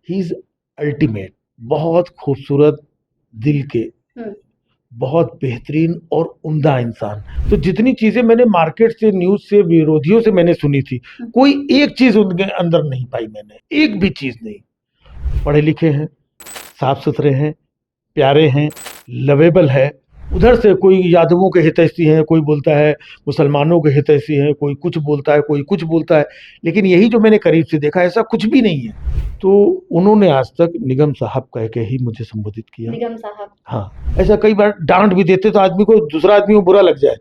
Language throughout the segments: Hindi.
ही इज अल्टीमेट, बहुत खूबसूरत दिल के, बहुत बेहतरीन और उम्दा इंसान। तो जितनी चीजें मैंने मार्केट से, न्यूज से, विरोधियों से मैंने सुनी थी, कोई एक चीज उनके अंदर नहीं पाई मैंने, एक भी चीज नहीं। पढ़े लिखे हैं, साफ सुथरे हैं, प्यारे हैं, लवेबल है। उधर से कोई यादवों के हितैषी हैं, कोई बोलता है मुसलमानों के हितैषी हैं, कोई कुछ बोलता है, कोई कुछ बोलता है, लेकिन यही जो मैंने करीब से देखा ऐसा कुछ भी नहीं है। तो उन्होंने आज तक निगम साहब कह के ही मुझे संबोधित किया। निगम साहब, हाँ, ऐसा कई बार डांट भी देते तो आदमी को, दूसरा आदमी को बुरा लग जाए,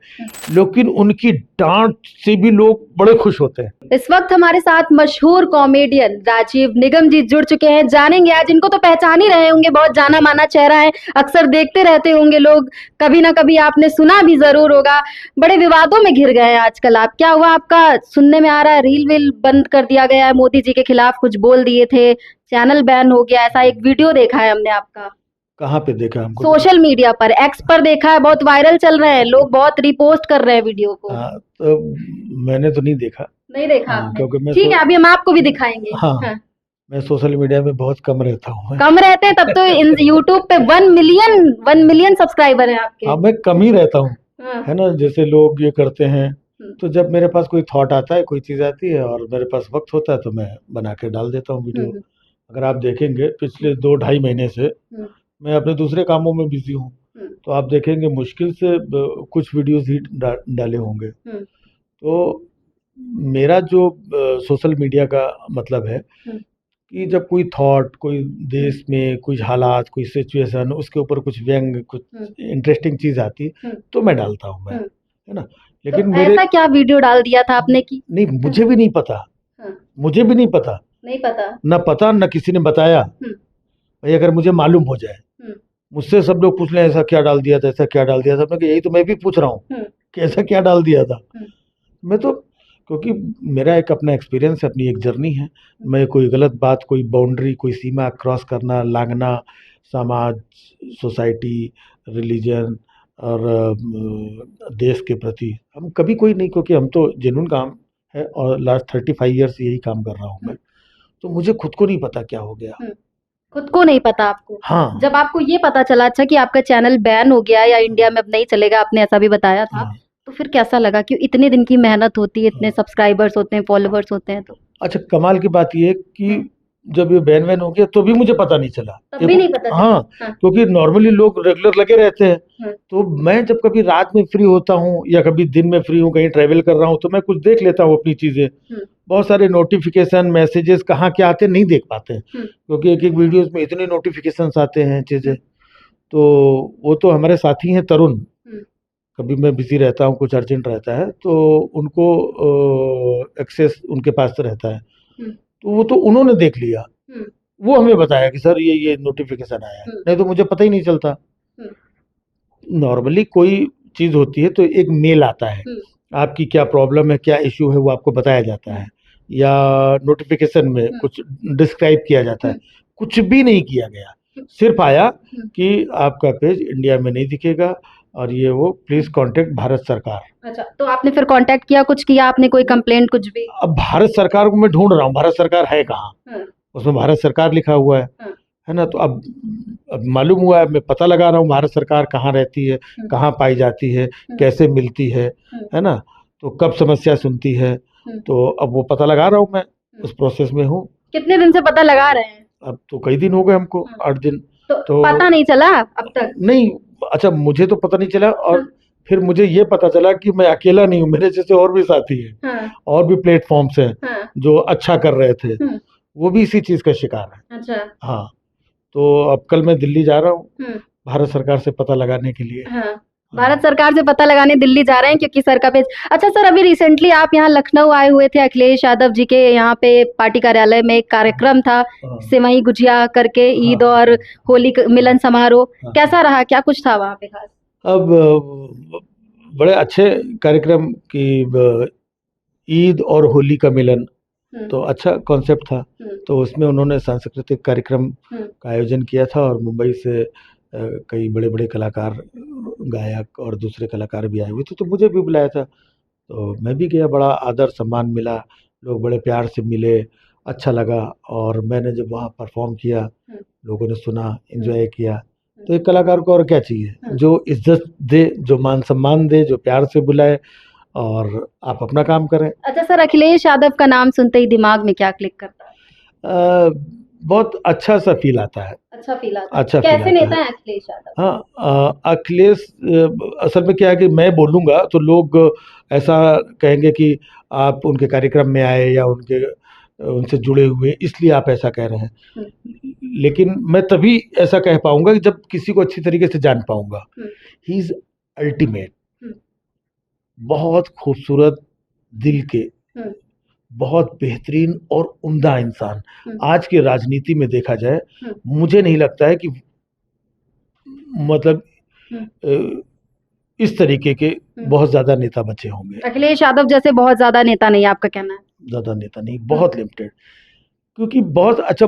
लेकिन उनकी डांट से भी लोग बड़े खुश होते हैं। इस वक्त हमारे साथ मशहूर कॉमेडियन राजीव निगम जी जुड़ चुके हैं। जानेंगे आज, इनको तो पहचान ही रहे होंगे, बहुत जाना माना चेहरा है, अक्सर देखते रहते होंगे लोग, कभी ना कभी आपने सुना भी जरूर होगा। बड़े विवादों में घिर गए हैं आजकल आप, क्या हुआ आपका? सुनने में आ रहा है रील वील बंद कर दिया गया है, मोदी जी के खिलाफ कुछ बोल दिए थे, चैनल बैन हो गया, ऐसा एक वीडियो देखा है हमने आपका। कहाँ पे देखा हमको? सोशल मीडिया पर, एक्स पर देखा है, बहुत वायरल चल रहे हैं, लोग बहुत रिपोस्ट कर रहे हैं वीडियो को। हाँ, तो मैंने तो नहीं देखा। नहीं देखा हाँ, आपने? क्योंकि मैं ठीक है, अभी हम आपको भी दिखाएंगे। हाँ, हाँ। मैं सोशल मीडिया में बहुत कम रहता हूँ। कम रहते हैं तब तो यूट्यूब पे 1 मिलियन सब्सक्राइबर है आपके। हाँ, मैं कम ही रहता हूँ, हाँ। है ना। जैसे लोग ये करते हैं, तो जब मेरे पास कोई थॉट आता है, कोई चीज़ आती है और मेरे पास वक्त होता है, तो मैं बना के डाल देता हूँ वीडियो। अगर आप देखेंगे पिछले 2-2.5 महीने से मैं अपने दूसरे कामों में बिजी हूँ, तो आप देखेंगे मुश्किल से कुछ वीडियोस ही डाले होंगे। तो मेरा जो सोशल मीडिया का मतलब है कि जब कोई थॉट, कोई देश में कुछ हालात, कोई सिचुएशन, उसके ऊपर कुछ व्यंग, कुछ इंटरेस्टिंग चीज आती है तो मैं डालता हूँ मैं, है ना। लेकिन तो मेरे ऐसा क्या वीडियो डाल दिया था आपने कि? नहीं, मुझे भी नहीं पता, मुझे भी नहीं पता, नहीं पता, न पता, न किसी ने बताया। भाई अगर मुझे मालूम हो जाए, मुझसे सब लोग पूछ लें ऐसा क्या डाल दिया था, ऐसा क्या डाल दिया था, मैं यही तो मैं भी पूछ रहा हूँ कि ऐसा क्या डाल दिया था। मैं तो, क्योंकि मेरा एक अपना एक्सपीरियंस है, अपनी एक जर्नी है। मैं कोई गलत बात, कोई बाउंड्री, कोई सीमा क्रॉस करना, लांघना, समाज, सोसाइटी, रिलीजन और देश के प्रति हम कभी कोई नहीं, क्योंकि हम तो जेन्युइन काम है और लास्ट 35 ईयर्स यही काम कर रहा हूँ मैं। तो मुझे खुद को नहीं पता क्या हो गया। खुद को नहीं पता आपको? हाँ। जब आपको ये पता चला अच्छा कि आपका चैनल बैन हो गया या इंडिया में अब नहीं चलेगा, आपने ऐसा भी बताया था, हाँ। तो फिर कैसा लगा कि इतने दिन की मेहनत होती है, इतने सब्सक्राइबर्स होते हैं, फॉलोवर्स होते हैं, तो अच्छा, कमाल की बात ये कि जब ये बैन वैन हो गया तो भी मुझे पता नहीं चला। तब भी नहीं पता चला? हाँ, क्योंकि नॉर्मली लोग रेगुलर लगे रहते हैं। तो मैं जब कभी रात में फ्री होता हूँ या कभी दिन में फ्री हूँ, कहीं ट्रैवल कर रहा हूँ, तो मैं कुछ देख लेता हूँ अपनी चीजें। बहुत सारे नोटिफिकेशन, मैसेजेस कहाँ क्या आते नहीं देख पाते हैं, क्योंकि एक एक वीडियोस में इतने नोटिफिकेशन आते हैं चीजें। तो वो तो हमारे साथी हैं तरुण, कभी मैं बिजी रहता हूँ, कुछ अर्जेंट रहता है तो उनको एक्सेस उनके पास रहता है, तो वो तो उन्होंने देख लिया, वो हमें बताया कि सर ये नोटिफिकेशन आया है, नहीं तो मुझे पता ही नहीं चलता। नॉर्मली कोई चीज होती है तो एक मेल आता है, आपकी क्या प्रॉब्लम है, क्या इश्यू है, वो आपको बताया जाता है, या नोटिफिकेशन में कुछ डिस्क्राइब किया जाता है। कुछ भी नहीं किया गया, सिर्फ आया कि आपका पेज इंडिया में नहीं दिखेगा और ये वो, प्लीज कांटेक्ट भारत सरकार। अच्छा, तो आपने फिर कांटेक्ट किया, कुछ किया आपने, कोई कंप्लेंट कुछ भी? अब भारत सरकार को मैं ढूंढ रहा हूँ, भारत सरकार है कहाँ? उसमें भारत सरकार लिखा हुआ है ना। तो अब मालूम हुआ है, मैं पता लगा रहा हूँ भारत सरकार कहाँ रहती है, कहाँ पाई जाती है, कैसे मिलती है ना, तो कब समस्या सुनती है, तो अब वो पता लगा रहा हूँ मैं, उस प्रोसेस में हूँ। कितने दिन से पता लगा रहे हैं? अब तो कई दिन हो गए हमको, 8 दिन। तो पता नहीं चला अब तक? नहीं, अच्छा, मुझे तो पता नहीं चला, और फिर मुझे ये पता चला कि मैं अकेला नहीं हूँ, मेरे जैसे और भी साथी हैं, और भी प्लेटफॉर्म्स हैं जो अच्छा कर रहे थे, वो भी इसी चीज का शिकार है। अच्छा। हाँ, तो अब कल मैं दिल्ली जा रहा हूँ भारत सरकार से पता लगाने के लिए। भारत सरकार से पता लगाने दिल्ली जा रहे हैं क्योंकि सर का पेज। अच्छा सर, अभी रिसेंटली आप यहाँ लखनऊ आए हुए थे, अखिलेश यादव जी के यहाँ पे पार्टी कार्यालय में एक कार्यक्रम था, सेवई गुजिया करके, ईद और होली मिलन समारोह, कैसा रहा, क्या कुछ था वहाँ पे खास? अब बड़े अच्छे कार्यक्रम की, ईद और होली का मिलन, तो अच्छा कॉन्सेप्ट था। तो उसमें उन्होंने सांस्कृतिक कार्यक्रम का आयोजन किया था और मुंबई से कई बड़े बड़े कलाकार, गायक और दूसरे कलाकार भी आए हुए थे, तो मुझे भी बुलाया था, तो मैं भी गया। बड़ा आदर सम्मान मिला, लोग बड़े प्यार से मिले अच्छा लगा। और मैंने जब वहाँ परफॉर्म किया, लोगों ने सुना, एंजॉय किया, तो एक कलाकार को और क्या चाहिए? जो इज्जत दे, जो मान सम्मान दे, जो प्यार से बुलाए, और आप अपना काम करें। अच्छा सर, अखिलेश यादव का नाम सुनते ही दिमाग में क्या क्लिक करता है? बहुत अच्छा सा फील आता है। अच्छा फील आता है। अच्छा फील कैसे आता नेता है। है अखिलेश यादव? हाँ, अखिलेश असल में क्या है कि मैं बोलूँगा तो लोग ऐसा कहेंगे कि आप उनके कार्यक्रम में आए या उनसे जुड़े हुए, इसलिए आप ऐसा कह रहे हैं। लेकिन मैं तभी ऐसा कह पाऊंगा कि जब किसी को अच्छी तरीके से जान पाऊंगा। ही इज अल्टीमेट, बहुत खूबसूरत दिल के, बहुत बेहतरीन और उम्दा इंसान। आज की राजनीति में देखा जाए, मुझे नहीं लगता है कि मतलब इस तरीके के बहुत ज्यादा नेता बचे होंगे। अखिलेश यादव जैसे बहुत ज्यादा नेता नहीं, आपका कहना है? ज्यादा नेता नहीं, बहुत लिमिटेड। क्योंकि बहुत अच्छा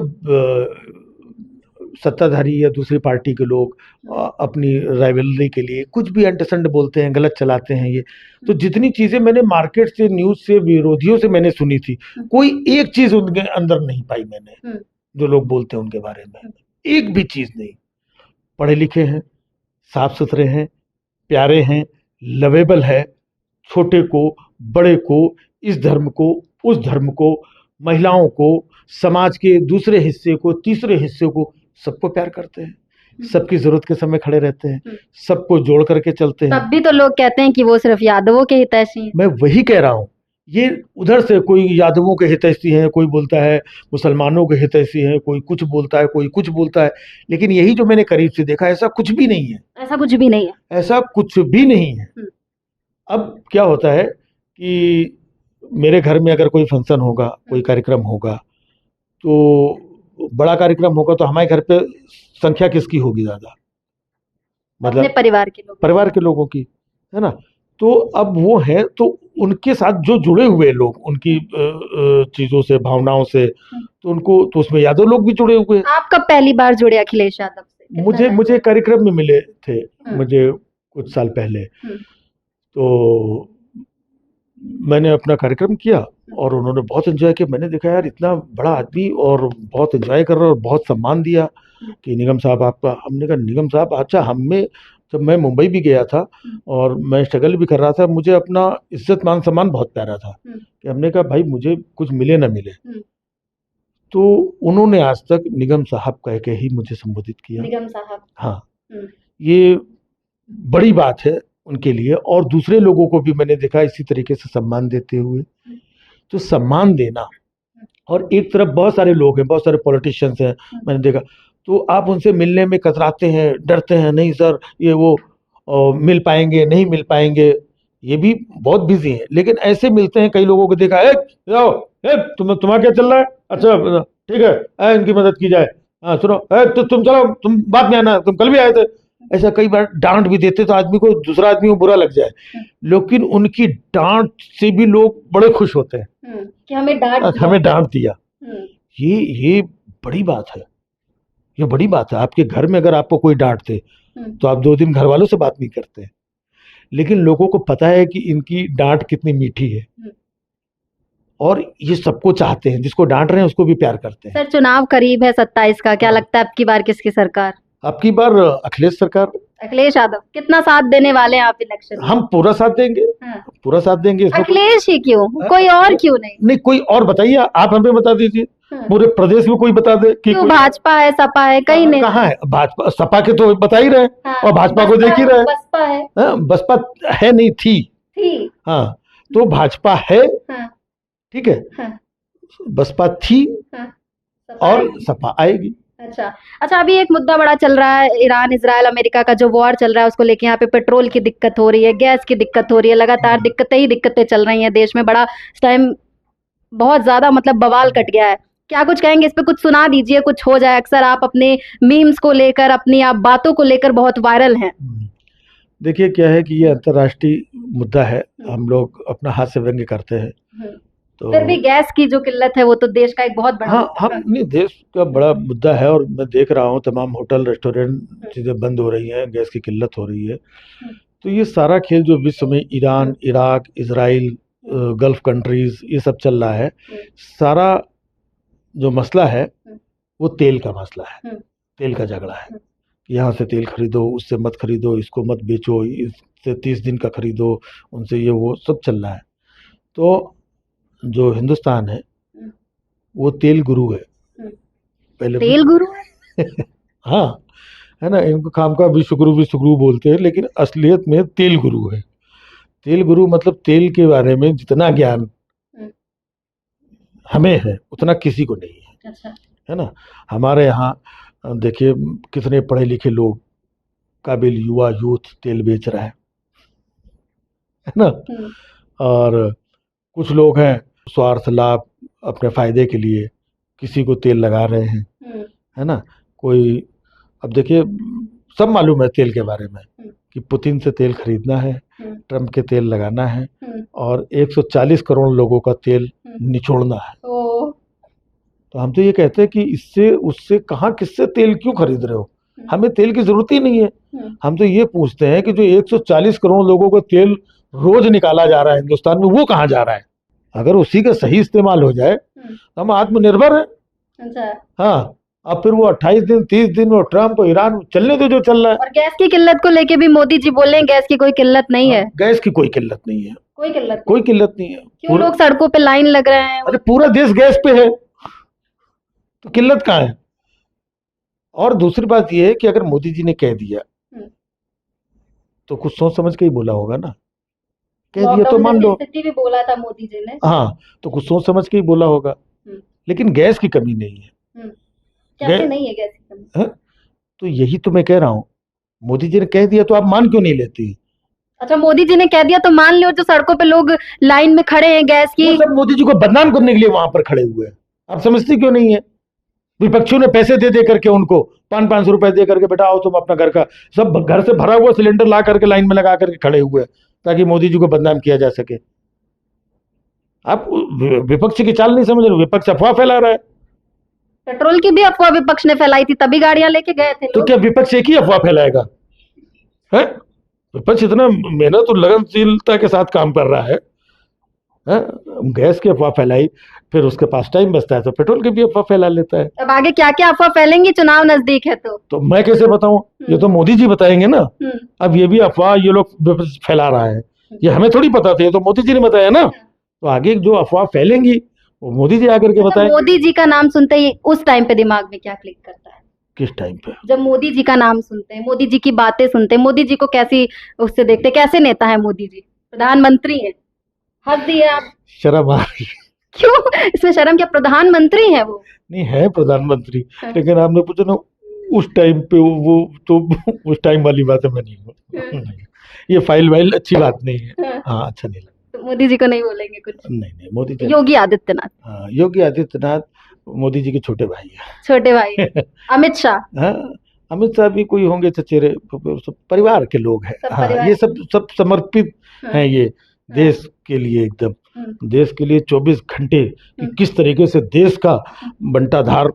सत्ताधारी या दूसरी पार्टी के लोग अपनी राइवलरी के लिए कुछ भी अंटसंड बोलते हैं, गलत चलाते हैं ये। तो जितनी चीजें मैंने मार्केट से, न्यूज से, विरोधियों से मैंने सुनी थी, कोई एक चीज उनके अंदर नहीं पाई मैंने। जो लोग बोलते हैं उनके बारे में, एक भी चीज नहीं। पढ़े लिखे हैं, साफ सुथरे हैं, प्यारे हैं, लवेबल है, छोटे को, बड़े को, इस धर्म को, उस धर्म को, महिलाओं को, समाज के दूसरे हिस्से को, तीसरे हिस्से को, सबको प्यार करते हैं, सबकी जरूरत के समय खड़े रहते हैं, सबको जोड़ करके चलते हैं। तब भी तो लोग कहते हैं कि वो सिर्फ यादवों के हितैषी हैं। मैं वही कह रहा हूँ, ये उधर से कोई यादवों के हितैषी हैं, कोई बोलता है मुसलमानों के हितैषी हैं, कोई कुछ बोलता है, कोई कुछ बोलता है। लेकिन यही जो मैंने करीब से देखा, ऐसा कुछ भी नहीं है। ऐसा कुछ भी नहीं है। ऐसा कुछ भी नहीं है। अब क्या होता है कि मेरे घर में अगर कोई फंक्शन होगा, कोई कार्यक्रम होगा, तो बड़ा कार्यक्रम होगा, तो हमारे घर पे संख्या किसकी होगी ज्यादा? अपने मतलब परिवार के लोगों की, है ना? तो अब वो है, तो उनके साथ जो जुड़े हुए लोग, उनकी चीजों से, भावनाओं से, तो उनको, तो उसमें यादव लोग भी जुड़े हुए हैं। आप कब पहली बार जुड़े अखिलेश यादव से? मुझे कार्यक्रम में मिले थे, मुझे कुछ साल पहले। तो मैंने अपना कार्यक्रम किया और उन्होंने बहुत एंजॉय किया। मैंने देखा यार, इतना बड़ा आदमी और बहुत एंजॉय कर रहा है, और बहुत सम्मान दिया कि निगम साहब आपका। हमने कहा निगम साहब, अच्छा, हमें, जब मैं मुंबई भी गया था और मैं स्ट्रगल भी कर रहा था, मुझे अपना इज्जत मान सम्मान बहुत प्यारा था कि हमने कहा भाई मुझे कुछ मिले ना मिले, तो उन्होंने आज तक निगम साहब कह के ही मुझे संबोधित किया। निगम साहब। हाँ, ये बड़ी बात है उनके लिए। और दूसरे लोगों को भी मैंने देखा इसी तरीके से सम्मान देते हुए। तो सम्मान देना, और एक तरफ बहुत सारे लोग हैं, बहुत सारे पॉलिटिशियंस हैं, मैंने देखा, तो आप उनसे मिलने में कतराते हैं, डरते हैं, नहीं सर ये वो मिल पाएंगे, नहीं मिल पाएंगे, ये भी बहुत बिजी हैं। लेकिन ऐसे मिलते हैं, कई लोगों को देखा, तुम्हारा क्या चल रहा है, अच्छा ठीक है, इनकी मदद की जाए, हाँ सुनो, तो तुम चलो, तुम बाद में आना, तुम कल भी आए थे। ऐसा कई बार डांट भी देते तो आदमी को, दूसरा आदमी को बुरा लग जाए, लेकिन उनकी डांट से भी लोग बड़े खुश होते हैं कि हमें डांट दिया। ये बड़ी बात है, ये बड़ी बात है। आपके घर में अगर आपको कोई डांट दे तो आप 2 दिन घर वालों से बात नहीं करते, लेकिन लोगों को पता है कि इनकी डांट कितनी मीठी है, और ये सबको चाहते हैं, जिसको डांट रहे हैं उसको भी प्यार करते हैं। सर, चुनाव करीब है 27 का, क्या लगता है अब की बार किसकी सरकार? अब की बार अखिलेश सरकार। अखिलेश यादव कितना साथ देने वाले हैं आप इलेक्शन में? हम पूरा साथ देंगे, पूरा साथ देंगे। अखिलेश ही क्यों, कोई और क्यों नहीं? नहीं, कोई और बताइए, आप हमें बता दीजिए, पूरे प्रदेश में कोई बता दे कि क्यों, भाजपा है, सपा है, कई नहीं। कहाँ है भाजपा? सपा के तो बता ही रहे, और भाजपा को देख ही रहे। बसपा है, बसपा है नहीं, थी। हाँ, तो भाजपा है, ठीक है, बसपा थी, और सपा आएगी। अच्छा, अभी एक मुद्दा बड़ा चल रहा है, ईरान इजराइल अमेरिका का जो वॉर चल रहा है, उसको लेके यहाँ पे पेट्रोल की दिक्कत हो रही है, गैस की दिक्कत हो रही है, लगातार दिक्कतें चल रही हैं देश में। बड़ा इस टाइम बहुत ज्यादा मतलब बवाल कट गया है। क्या कुछ कहेंगे इस पे? कुछ सुना दीजिए, कुछ हो जाए। अक्सर आप अपने मीम्स को लेकर, अपनी आप बातों को लेकर बहुत वायरल हैं। देखिए क्या है कि ये अंतर्राष्ट्रीय मुद्दा है, हम लोग अपना हाथ से व्यंग्य करते हैं, तो फिर भी गैस की जो किल्लत है वो तो देश का एक बहुत बड़ा, हाँ, हम नहीं, देश का बड़ा मुद्दा है। और मैं देख रहा हूँ तमाम होटल, रेस्टोरेंट, चीज़ें बंद हो रही हैं, गैस की किल्लत हो रही है। तो ये सारा खेल जो विश्व में Iran, Iraq, Israel, gulf countries, ये सब चल रहा है, सारा जो मसला है हम्म, वो तेल का मसला है, हम्म, तेल का झगड़ा है। हम्म, यहाँ से तेल खरीदो, उससे मत खरीदो, इसको मत बेचो, इससे 30 दिन का खरीदो, उनसे ये वो सब चल रहा है। तो जो हिंदुस्तान है हम्म, वो तेल गुरु है हम्म। पहले तेल गुरु है? हाँ, है ना, इनको खामखा विश्व गुरु बोलते हैं, लेकिन असलियत में तेल गुरु है। तेल गुरु मतलब तेल के बारे में जितना ज्ञान हम्म, हमें है उतना किसी को नहीं है, अच्छा। है ना। हमारे यहाँ देखिए कितने पढ़े लिखे लोग, काबिल युवा यूथ तेल बेच रहा है ना। हम्म, और कुछ लोग हैं स्वार्थ लाभ अपने फायदे के लिए किसी को तेल लगा रहे हैं, हम्म, है ना। कोई, अब देखिए सब मालूम है तेल के बारे में कि पुतिन से तेल खरीदना है, हम्म, ट्रम्प के तेल लगाना है हम्म, और 140 करोड़ लोगों का तेल निचोड़ना है। ओ, तो हम तो ये कहते हैं कि इससे उससे कहाँ किससे तेल क्यों खरीद रहे हो, हमें तेल की जरूरत ही नहीं है। हम तो ये पूछते हैं कि जो 140 करोड़ लोगों का तेल रोज निकाला जा रहा है हिंदुस्तान में वो कहाँ जा रहा है। अगर उसी का सही इस्तेमाल हो जाए तो हम आत्मनिर्भर हैं। अच्छा। हाँ, अब फिर वो 28 दिन 30 दिन वो ट्रम्प ईरान चलने दो जो चल रहा है। और गैस की किल्लत को लेके भी मोदी जी बोले हैं गैस की कोई किल्लत नहीं है। गैस की कोई किल्लत नहीं है, कोई किल्लत कोई किल्लत नहीं है। क्यों लोग सड़कों पे लाइन लग रहे हैं? अरे पूरा देश गैस पे है तो किल्लत कहाँ है। और दूसरी बात ये है कि अगर मोदी जी ने कह दिया तो कुछ सोच समझ के ही बोला होगा ना, कह दिया तो मान लो। स्थिति भी बोला था मोदी जी ने। हाँ, तो कुछ सोच समझ के ही बोला होगा। लेकिन गैस की कमी नहीं है। कैसे नहीं है गैस की कमी? है? तो यही तो मैं कह रहा हूँ, मोदी जी ने कह दिया तो आप मान क्यों नहीं लेती। अच्छा, मोदी जी ने कह दिया तो मान लो, जो सड़कों पे लोग लाइन में खड़े हैं गैस की। वो सब मोदी जी को बदनाम करने के लिए वहां पर खड़े हुए हैं, आप समझती क्यों नहीं है। विपक्षियों ने पैसे दे दे करके उनको 500-500 रुपए दे करके, बेटा आओ तुम अपना घर का, सब घर से भरा हुआ सिलेंडर ला करके लाइन में लगा करके खड़े हुए हैं ताकि मोदी जी को बदनाम किया जा सके। आप विपक्ष की चाल नहीं समझ रहे, विपक्ष अफवाह फैला रहा है। पेट्रोल की भी अफवाह विपक्ष ने फैलाई थी, तभी गाड़ियां लेके गए थे तो लोग। क्या विपक्ष एक ही अफवाह फैलाएगा है? विपक्ष इतना मेहनत और लगनशीलता के साथ काम कर रहा है। गैस की अफवाह फैलाई, फिर उसके पास टाइम बचता है तो पेट्रोल की भी अफवाह फैला लेता है। अब आगे क्या क्या अफवाह फैलेंगी, चुनाव नजदीक है तो मैं कैसे बताऊं, ये तो मोदी जी बताएंगे ना। अब ये भी अफवाह ये लोग फैला रहा है, ये हमें थोड़ी पता था, ये तो मोदी जी ने बताया ना। तो आगे जो अफवाह फैलेंगी वो मोदी जी आकर के बताएं। मोदी जी का नाम सुनते ही उस टाइम पे दिमाग में क्या क्लिक करता है? किस टाइम पे? जब मोदी जी का नाम सुनते हैं, मोदी जी की बातें सुनते हैं, मोदी जी को कैसी उससे देखते हैं, कैसे नेता है मोदी जी? प्रधानमंत्री है। हंस दिए आप। शर्म आ रही? क्यों इसमें शर्म? क्या प्रधानमंत्री है वो? नहीं है प्रधानमंत्री, लेकिन आपने पूछा ना उस टाइम पे, वो तो उस टाइम वाली बात है, मैं नहीं ये फाइल वाइल अच्छी बात नहीं है। हाँ, अच्छा नहीं लगता। तो मोदी जी को नहीं बोलेंगे कुछ? नहीं, मोदी जी, योगी आदित्यनाथ। हाँ, योगी आदित्यनाथ मोदी जी के छोटे भाई हैं। छोटे भाई अमित शाह। हाँ, अमित शाह भी कोई होंगे चचेरे, सब परिवार के लोग हैं। हाँ, ये सब समर्पित हैं ये देश के लिए, एकदम देश के लिए 24 घंटे कि किस तरीके से देश का बंटाधार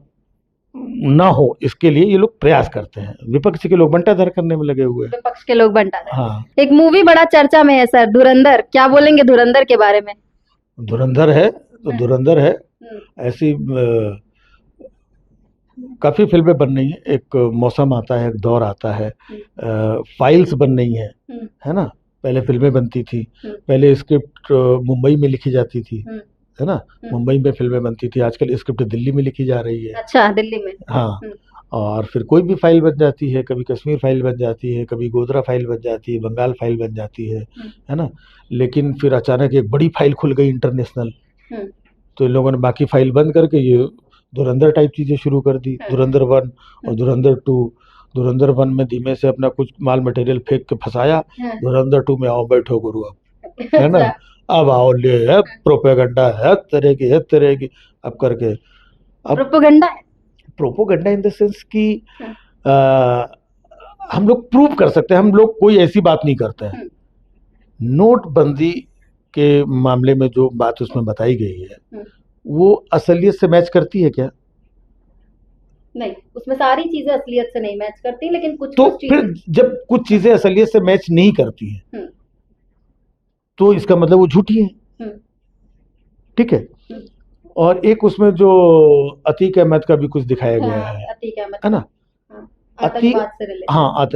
ना हो, इसके लिए ये लोग प्रयास करते हैं। विपक्ष के लोग बंटाधार करने में लगे हुए हैं। विपक्ष के लोग बंटाधार। हाँ, एक मूवी बड़ा चर्चा में है सर, धुरंधर। क्या बोलेंगे धुरंधर के बारे में? धुरंधर है तो धुरंधर है, ऐसी काफी फिल्में बन रही हैं। एक मौसम आता है, एक दौर आता है, फाइल्स बन रही है ना। पहले फिल्में बनती थी, पहले स्क्रिप्ट मुंबई में लिखी जाती थी, है ना, मुंबई में फिल्में बनती थी। आजकल स्क्रिप्ट दिल्ली में लिखी जा रही है। अच्छा, दिल्ली में? हाँ, और फिर कोई भी फाइल बन जाती है, कभी कश्मीर फाइल बन जाती है, कभी गोधरा फाइल बन जाती है, बंगाल फाइल बन जाती है ना। लेकिन फिर अचानक एक बड़ी फाइल खुल गई इंटरनेशनल, तो इन लोगों ने बाकी फाइल बंद करके ये धुरंधर टाइप चीजें शुरू कर दी। धुरंधर 1 और धुरंधर 2। धुरंधर 1 में धीमे से अपना कुछ माल मटेरियल फेंक के फंसाया, धुरंधर 2 में आओ बैठो गुरु अब, है ना, अब आओ ले है, प्रोपेगेंडा है तरह की अब करके। अब प्रोपोगंडा इन द सेंस कि हम लोग प्रूव कर सकते हैं, हम लोग कोई ऐसी बात नहीं करते हैं। नोटबंदी के मामले में जो बात उसमें बताई गई है वो असलियत से मैच करती है क्या? नहीं, उसमें सारी चीजें असलियत से नहीं मैच करती, लेकिन कुछ तो फिर जब कुछ चीजें असलियत से मैच नहीं करती हैं तो इसका मतलब वो झूठी है, ठीक है। और एक उसमें जो अतीक अहमद का भी कुछ दिखाया गया हाँ, है अतीक अहमद है ना? हाँ, अतीक आतंकवाद से रिलेटेड। हाँ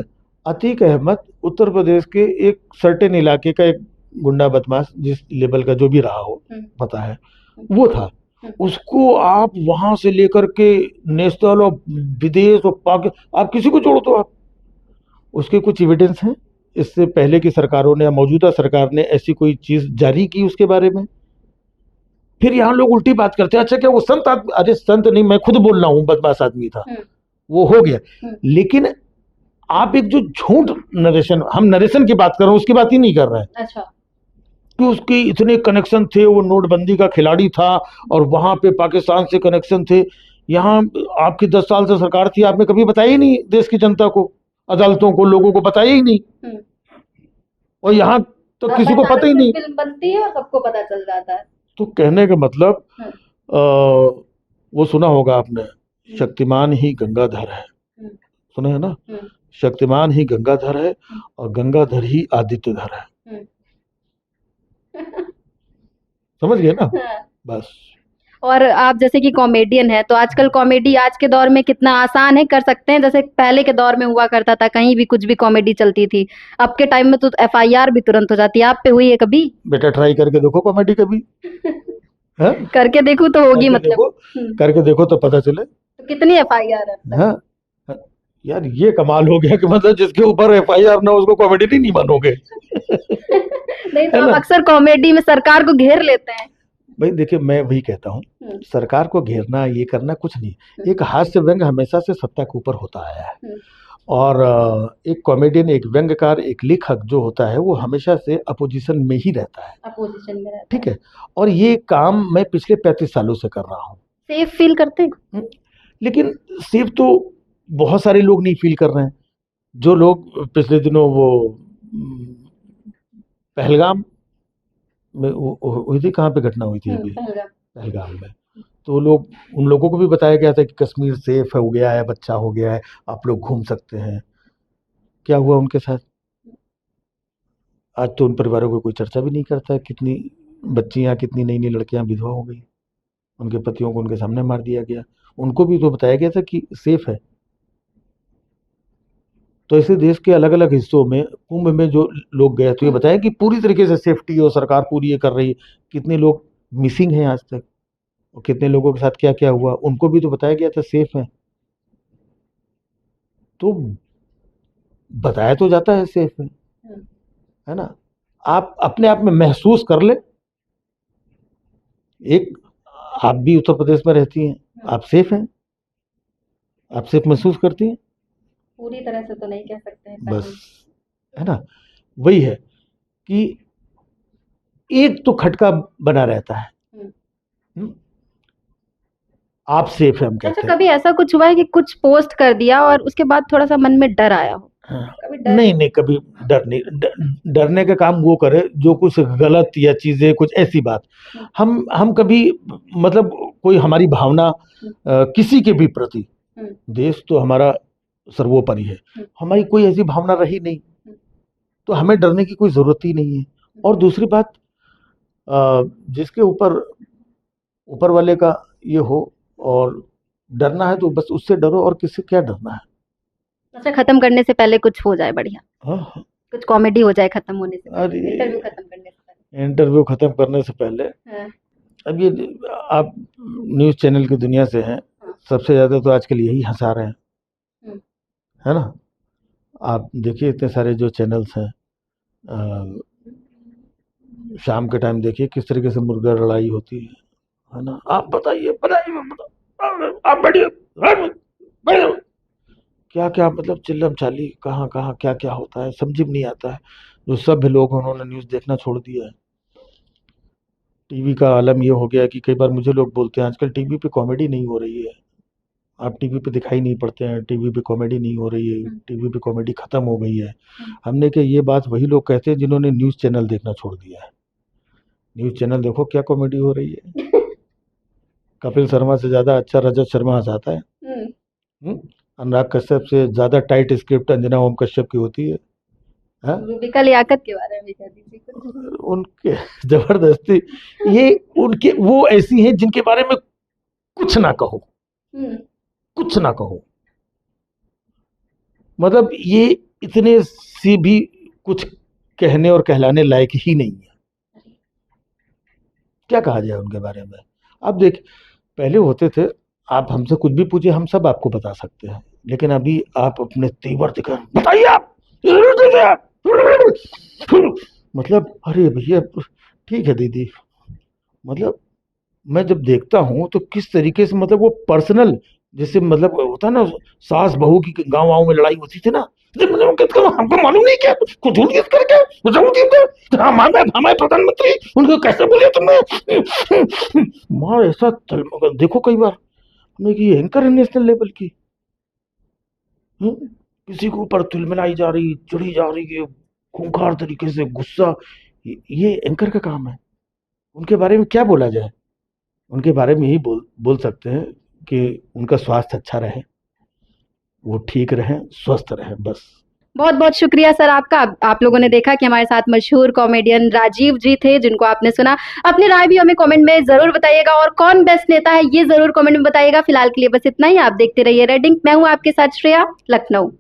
अतीक अहमद उत्तर प्रदेश के एक सर्टेन इलाके का एक गुंडा बदमाश, जिस लेवल का जो भी रहा हो पता है, वो था। उसको आप वहां से लेकर के नेशनल और विदेश और पाकिस्तान, आप किसी को जोड़ो तो आप, उसके कुछ एविडेंस हैं इससे पहले की सरकारों ने या मौजूदा सरकार ने ऐसी कोई चीज जारी की उसके बारे में? फिर यहाँ लोग उल्टी बात करते हैं, अच्छा क्या वो संत आदमी? अरे संत नहीं, मैं खुद बोल रहा हूँ बदमाश आदमी था, वो हो गया। लेकिन आप एक जो झूठ नरेशन, हम नरेशन की बात कर रहे हैं, उसकी बात ही नहीं कर रहे हैं। अच्छा, कि उसके इतने कनेक्शन थे, वो नोटबंदी का खिलाड़ी था और वहां पे पाकिस्तान से कनेक्शन थे। यहाँ आपकी 10 साल से सरकार थी, आपने कभी बताया ही नहीं देश की जनता को, अदालतों को, लोगों को बताया ही नहीं। और यहाँ तो किसी को पता ही नहीं। फिल्म बनती है और सबको पता चल जाता है। तो कहने का मतलब वो सुना होगा आपने, शक्तिमान ही गंगाधर है, सुना है ना? शक्तिमान ही गंगाधर है और गंगाधर ही आदित्यधर है। समझ गए ना? बस। और आप जैसे कि कॉमेडियन है, तो आजकल कॉमेडी आज के दौर में कितना आसान है, कर सकते हैं? जैसे पहले के दौर में हुआ करता था, कहीं भी कुछ भी कॉमेडी चलती थी, अब के टाइम में तो एफआईआर भी तुरंत हो जाती है। आप पे हुई है कभी? बेटा ट्राई करके देखो कॉमेडी कभी। है? करके देखूं तो होगी, करके मतलब देखो, करके देखो तो पता चले। तो कितनी एफआईआर है? हाँ यार, ये कमाल हो गया कि मतलब जिसके ऊपर एफआईआर ना उसको कॉमेडी नहीं मानोगे। नहीं तो आप अक्सर कॉमेडी में सरकार को घेर लेते हैं। भाई देखिए, मैं वही कहता हूँ, सरकार को घेरना ये करना कुछ नहीं, एक हास्य व्यंग हमेशा से सत्ता के ऊपर होता आया है। और एक कॉमेडियन, एक व्यंग्यकार, एक लेखक जो होता है वो हमेशा से अपोजिशन में ही रहता है। अपोजिशन में रहता ठीक है। और ये काम मैं पिछले 35 सालों से कर रहा हूँ। सेफ फील करते हैं? लेकिन सेफ तो बहुत सारे लोग नहीं फील कर रहे हैं। जो लोग पिछले दिनों वो पहलगाम में हुई थी, कहाँ पे घटना हुई थी अभी? पहलगाम में। तो लोग, उन लोगों को भी बताया गया था कि कश्मीर सेफ हो गया है, बच्चा हो गया है, आप लोग घूम सकते हैं। क्या हुआ उनके साथ? आज तो उन परिवारों को कोई चर्चा भी नहीं करता है। कितनी बच्चियां, कितनी नई नई लड़कियां विधवा हो गई, उनके पतियों को उनके सामने मार दिया गया। उनको भी तो बताया गया था कि सेफ है। तो ऐसे देश के अलग अलग हिस्सों में कुंभ में जो लोग गए, तो ये बताया कि पूरी तरीके से सेफ्टी और सरकार पूरी ये कर रही है। कितने लोग मिसिंग हैं आज तक, और कितने लोगों के साथ क्या क्या हुआ, उनको भी तो बताया गया था सेफ है। तो बताया तो जाता है सेफ है ना? आप अपने आप में महसूस कर ले। एक, आप भी उत्तर प्रदेश में रहती हैं, आप सेफ हैं? आप सेफ महसूस करती हैं? पूरी तरह से तो नहीं कह सकते हैं, बस, है ना? वही है कि एक तो खटका बना रहता है। आप सेफ है हम कहते हैं। अच्छा, कभी ऐसा कुछ हुआ है कि कुछ पोस्ट कर दिया और उसके बाद थोड़ा सा मन में डर आया हो? कभी डर? नहीं, कभी डर नहीं। डरने का काम वो करे जो कुछ गलत या चीजें, कुछ ऐसी बात हम कभी, मतलब कोई हमारी भावना किसी के भी प्रति, देश तो हमारा सर्वोपरि है, हमारी कोई ऐसी भावना रही नहीं, तो हमें डरने की कोई जरूरत ही नहीं है। और दूसरी बात, जिसके ऊपर वाले का ये हो, और डरना है तो बस उससे डरो, और किससे क्या डरना है। अच्छा, खत्म करने से पहले कुछ हो जाए बढ़िया। हाँ। कुछ कॉमेडी हो जाए खत्म होने से पहले, इंटरव्यू खत्म करने से पहले। इंटरव्यू खत्म करने से पहले। हाँ। अब ये आप न्यूज़ चैनल की दुनिया से हैं। हाँ। सबसे ज़्यादा तो आजकल यही हंसा रहे हैं, है ना? आप देखिए इतने सारे जो चैनल्स हैं, शाम के टाइम देखिए किस तरीके से मुर्गा लड़ाई होती है ना? आप बताइए, आप बैठिए, क्या क्या मतलब चिल्लम चाली, कहाँ कहाँ क्या क्या होता है समझ में नहीं आता है। जो सभ्य लोग उन्होंने न्यूज़ देखना छोड़ दिया है। टीवी का आलम ये हो गया कि कई बार मुझे लोग बोलते हैं आजकल टीवी पे कॉमेडी नहीं हो रही है, आप टीवी पे दिखाई नहीं पड़ते हैं, टीवी पे कॉमेडी नहीं हो रही है, टीवी पे कॉमेडी खत्म हो गई है। हमने कहा ये बात वही लोग कहते हैं जिन्होंने न्यूज़ चैनल देखना छोड़ दिया है। न्यूज़ चैनल देखो क्या कॉमेडी हो रही है। कपिल शर्मा से ज़्यादा अच्छा रजत शर्मा हंसाता है। अनुराग कश्यप से ज़्यादा टाइट स्क्रिप्ट अंजना ओम कश्यप की होती है हाँ? रूबिका लियाकत के बारे में भी कह दीजिए। उनके जबरदस्ती, ये उनके वो ऐसी हैं जिनके बारे में कुछ ना कहो, कुछ ना कहो, मतलब ये इतने सी भी कुछ कहने और कहलाने लायक ही नहीं है। क्या कहा जाए उनके बारे में। अब देख, पहले होते थे, आप हमसे कुछ भी पूछिए, हम सब आपको बता सकते हैं, लेकिन अभी आप अपने तेवर दिखा, बताइए आप, मतलब अरे भैया ठीक है दीदी, मतलब मैं जब देखता हूँ तो किस तरीके से, मतलब वो पर्सनल, जैसे मतलब होता ना, सास बहू की गांव वाँव में लड़ाई होती थी ना, हमको मालूम नहीं क्या कुछ झूठ करके हमारे प्रधानमंत्री उनको कैसे बोले तुमने, माँ ऐसा देखो कई बार हमने कि एंकर है नेशनल लेवल की, किसी के ऊपर तिलमिलाई जा रही, चढ़ी जा रही है खूंखार तरीके से, गुस्सा, ये एंकर का काम है। उनके बारे में क्या बोला जाए, उनके बारे में ही बोल सकते हैं कि उनका स्वास्थ्य अच्छा रहे, वो ठीक रहें, स्वस्थ रहें, बस। बहुत बहुत शुक्रिया सर आपका। आप लोगों ने देखा कि हमारे साथ मशहूर कॉमेडियन राजीव जी थे, जिनको आपने सुना। अपनी राय भी हमें कमेंट में जरूर बताइएगा, और कौन बेस्ट नेता है ये जरूर कमेंट में बताइएगा। फिलहाल के लिए बस इतना ही। आप देखते रहिए रेड इंक। मैं हूं आपके साथ श्रेया, लखनऊ।